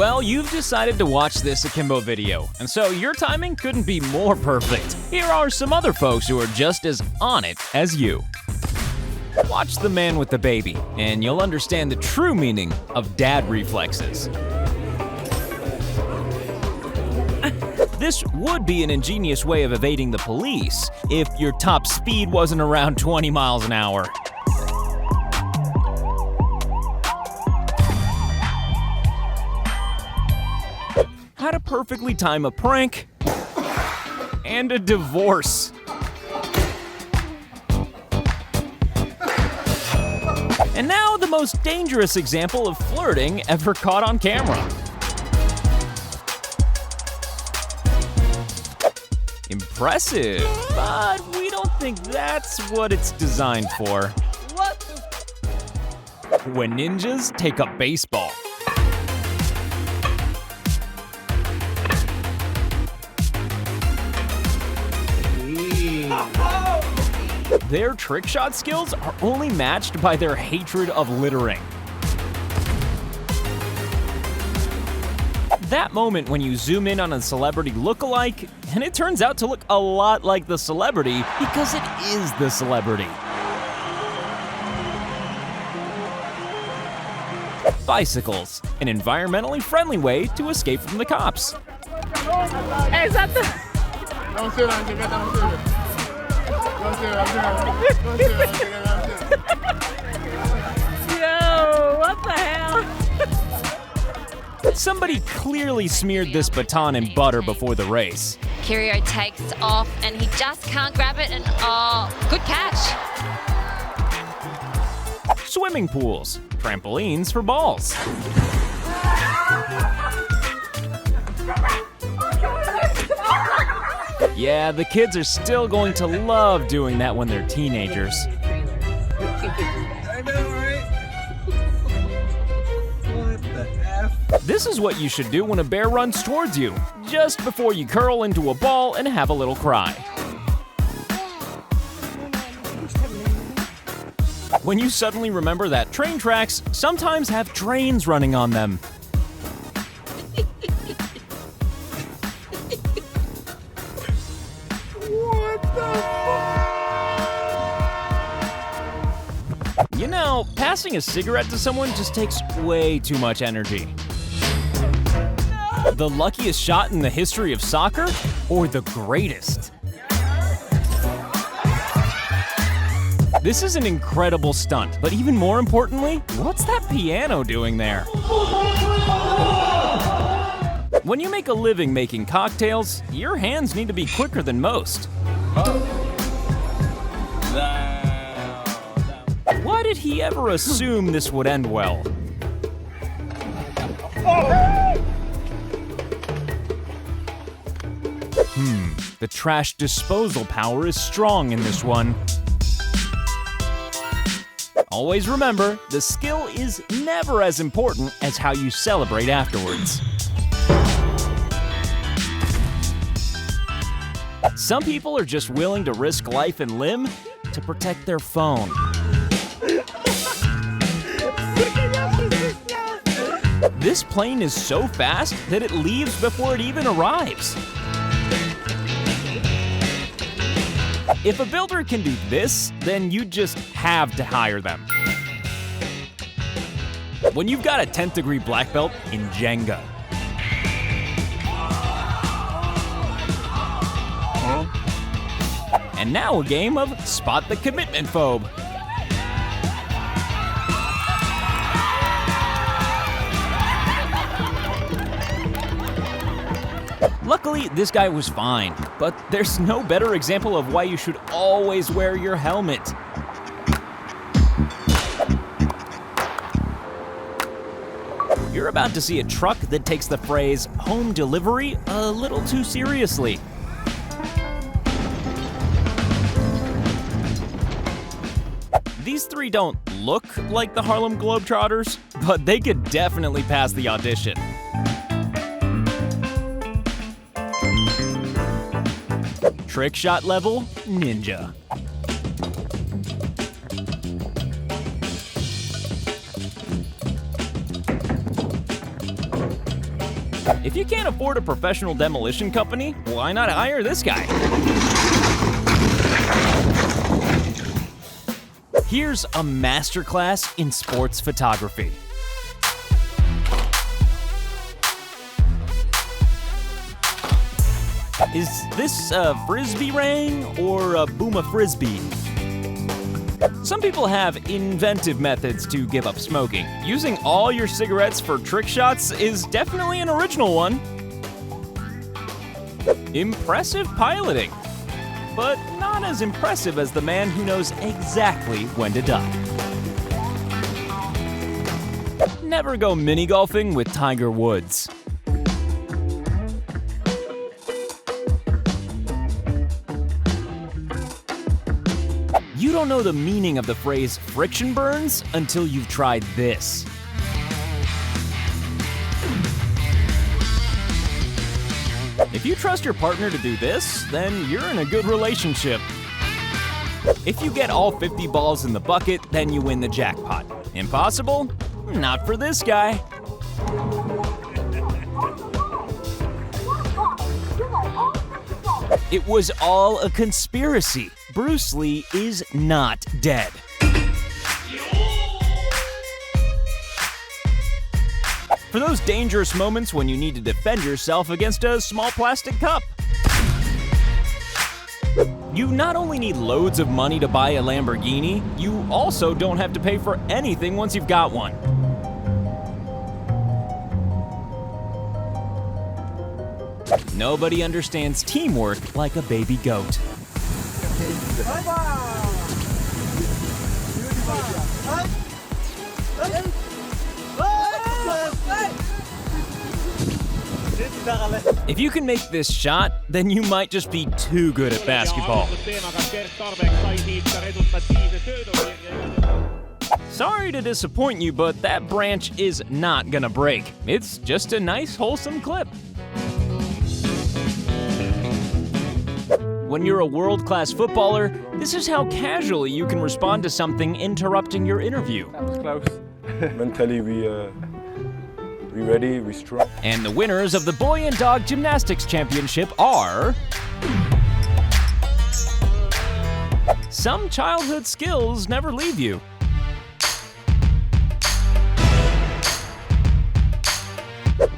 Well, you've decided to watch this Akimbo video, and so your timing couldn't be more perfect. Here are some other folks who are just as on it as you. Watch The Man with the Baby, and you'll understand the true meaning of dad reflexes. This would be an ingenious way of evading the police if your top speed wasn't around 20 miles an hour. How to perfectly time a prank and a divorce. And now the most dangerous example of flirting ever caught on camera. Impressive, but we don't think that's what it's designed for. What? When ninjas take up baseball. Their trick shot skills are only matched by their hatred of littering. That moment when you zoom in on a celebrity look-alike, and it turns out to look a lot like the celebrity because it is the celebrity. Bicycles, an environmentally friendly way to escape from the cops. Hey, is that the... Yo, what the hell? Somebody clearly smeared this baton in butter before the race. Kirio takes off and he just can't grab it, and oh, good catch. Swimming pools, trampolines for balls. Yeah, the kids are still going to love doing that when they're teenagers. I know, right? What the F? This is what you should do when a bear runs towards you, just before you curl into a ball and have a little cry. When you suddenly remember that train tracks sometimes have trains running on them. What the fuck? You know, passing a cigarette to someone just takes way too much energy. The luckiest shot in the history of soccer, or the greatest? This is an incredible stunt, but even more importantly, what's that piano doing there? When you make a living making cocktails, your hands need to be quicker than most. Why did he ever assume this would end well? The trash disposal power is strong in this one. Always remember, the skill is never as important as how you celebrate afterwards. Some people are just willing to risk life and limb to protect their phone. This plane is so fast that it leaves before it even arrives. If a builder can do this, then you just have to hire them. When you've got a 10th degree black belt in Jenga. And now a game of Spot the Commitment Phobe. Luckily, this guy was fine, but there's no better example of why you should always wear your helmet. You're about to see a truck that takes the phrase home delivery a little too seriously. These three don't look like the Harlem Globetrotters, but they could definitely pass the audition. Trick shot level, ninja. If you can't afford a professional demolition company, why not hire this guy? Here's a masterclass in sports photography. Is this a frisbee ring or a boom frisbee? Some people have inventive methods to give up smoking. Using all your cigarettes for trick shots is definitely an original one. Impressive piloting, but not as impressive as the man who knows exactly when to duck. Never go mini golfing with Tiger Woods. You don't know the meaning of the phrase friction burns until you've tried this. If you trust your partner to do this, then you're in a good relationship. If you get all 50 balls in the bucket, then you win the jackpot. Impossible? Not for this guy. It was all a conspiracy. Bruce Lee is not dead. For those dangerous moments when you need to defend yourself against a small plastic cup. You not only need loads of money to buy a Lamborghini, you also don't have to pay for anything once you've got one. Nobody understands teamwork like a baby goat. If you can make this shot, then you might just be too good at basketball. Sorry to disappoint you, but that branch is not gonna break. It's just a nice, wholesome clip. When you're a world-class footballer, this is how casually you can respond to something interrupting your interview. That was close. Mentally, we ready, we strong. And the winners of the Boy and Dog Gymnastics Championship are... Some childhood skills never leave you.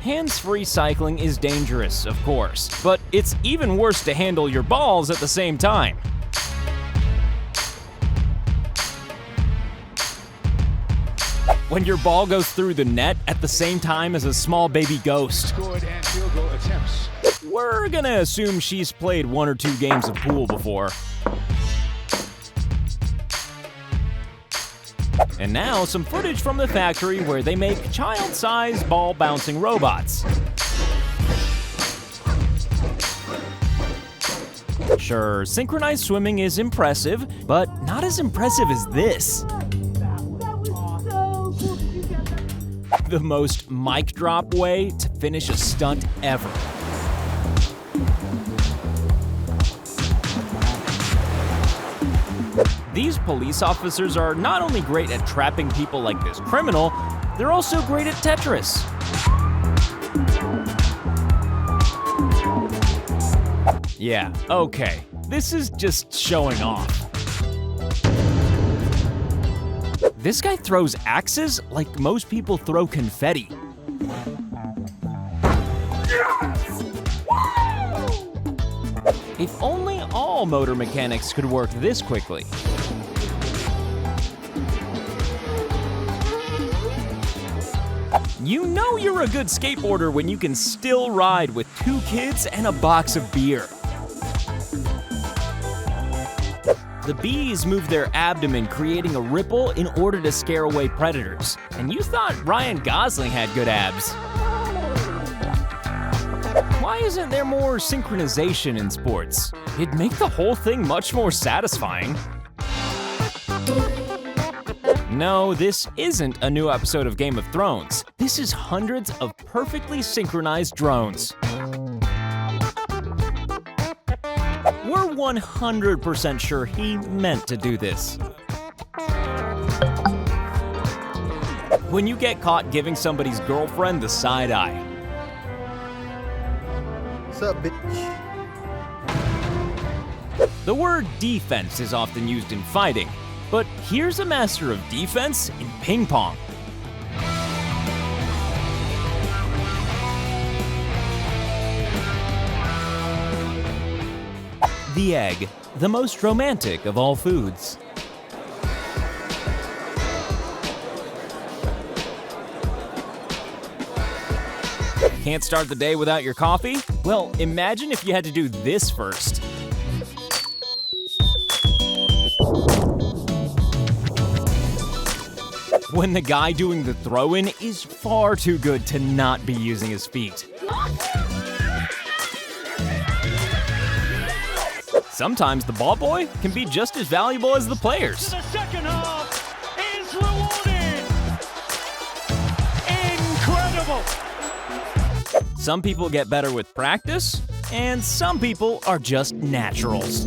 Hands-free cycling is dangerous, of course, but it's even worse to handle your balls at the same time. When your ball goes through the net at the same time as a small baby ghost. We're gonna assume she's played 1 or 2 games of pool before. And now, some footage from the factory where they make child-sized ball-bouncing robots. Sure, synchronized swimming is impressive, but not as impressive as this. The most mic drop way to finish a stunt ever. These police officers are not only great at trapping people like this criminal, they're also great at Tetris. Yeah, okay. This is just showing off. This guy throws axes like most people throw confetti. If only all motor mechanics could work this quickly. You know you're a good skateboarder when you can still ride with 2 kids and a box of beer. The bees move their abdomen, creating a ripple in order to scare away predators. And you thought Ryan Gosling had good abs. Why isn't there more synchronization in sports? It'd make the whole thing much more satisfying. No, this isn't a new episode of Game of Thrones. This is hundreds of perfectly synchronized drones. We're 100% sure he meant to do this. When you get caught giving somebody's girlfriend the side eye. What's up, bitch? The word defense is often used in fighting, but here's a master of defense in ping pong. The egg, the most romantic of all foods. Can't start the day without your coffee? Well, imagine if you had to do this first. When the guy doing the throw-in is far too good to not be using his feet. Sometimes the ball boy can be just as valuable as the players. The second half is rewarded. Incredible. Some people get better with practice, and some people are just naturals.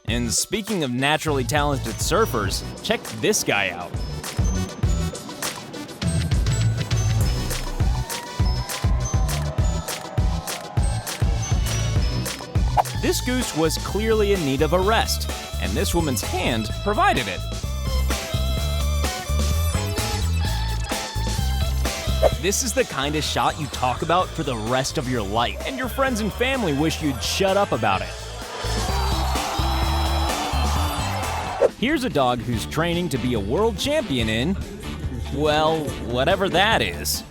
And speaking of naturally talented surfers, check this guy out. This goose was clearly in need of a rest, and this woman's hand provided it. This is the kind of shot you talk about for the rest of your life, and your friends and family wish you'd shut up about it. Here's a dog who's training to be a world champion in, well, whatever that is.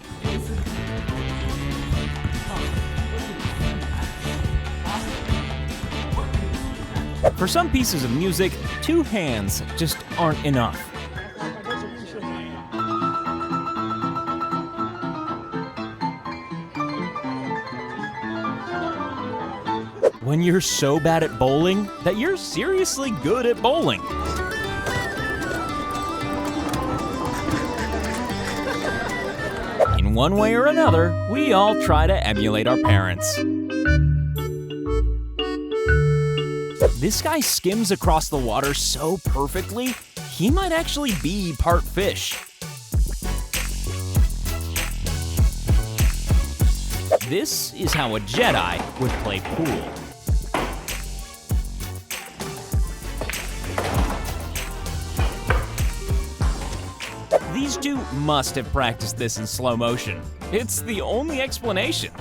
For some pieces of music, 2 hands just aren't enough. When you're so bad at bowling that you're seriously good at bowling. In one way or another, we all try to emulate our parents. This guy skims across the water so perfectly, he might actually be part fish. This is how a Jedi would play pool. These two must have practiced this in slow motion. It's the only explanation.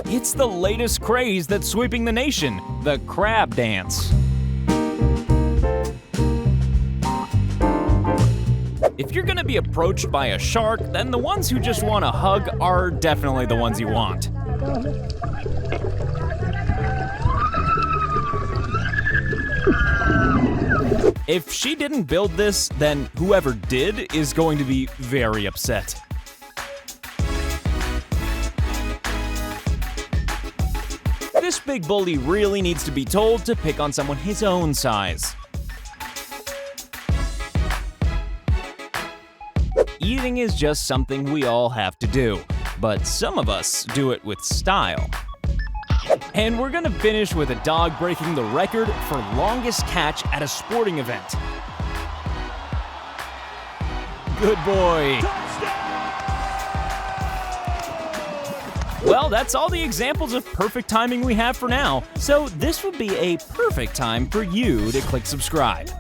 It's the latest craze that's sweeping the nation, the crab dance. If you're gonna be approached by a shark, then the ones who just want a hug are definitely the ones you want. If she didn't build this, then whoever did is going to be very upset. This big bully really needs to be told to pick on someone his own size. Eating is just something we all have to do, but some of us do it with style. And we're gonna finish with a dog breaking the record for longest catch at a sporting event. Good boy. Well, that's all the examples of perfect timing we have for now, so this would be a perfect time for you to click subscribe.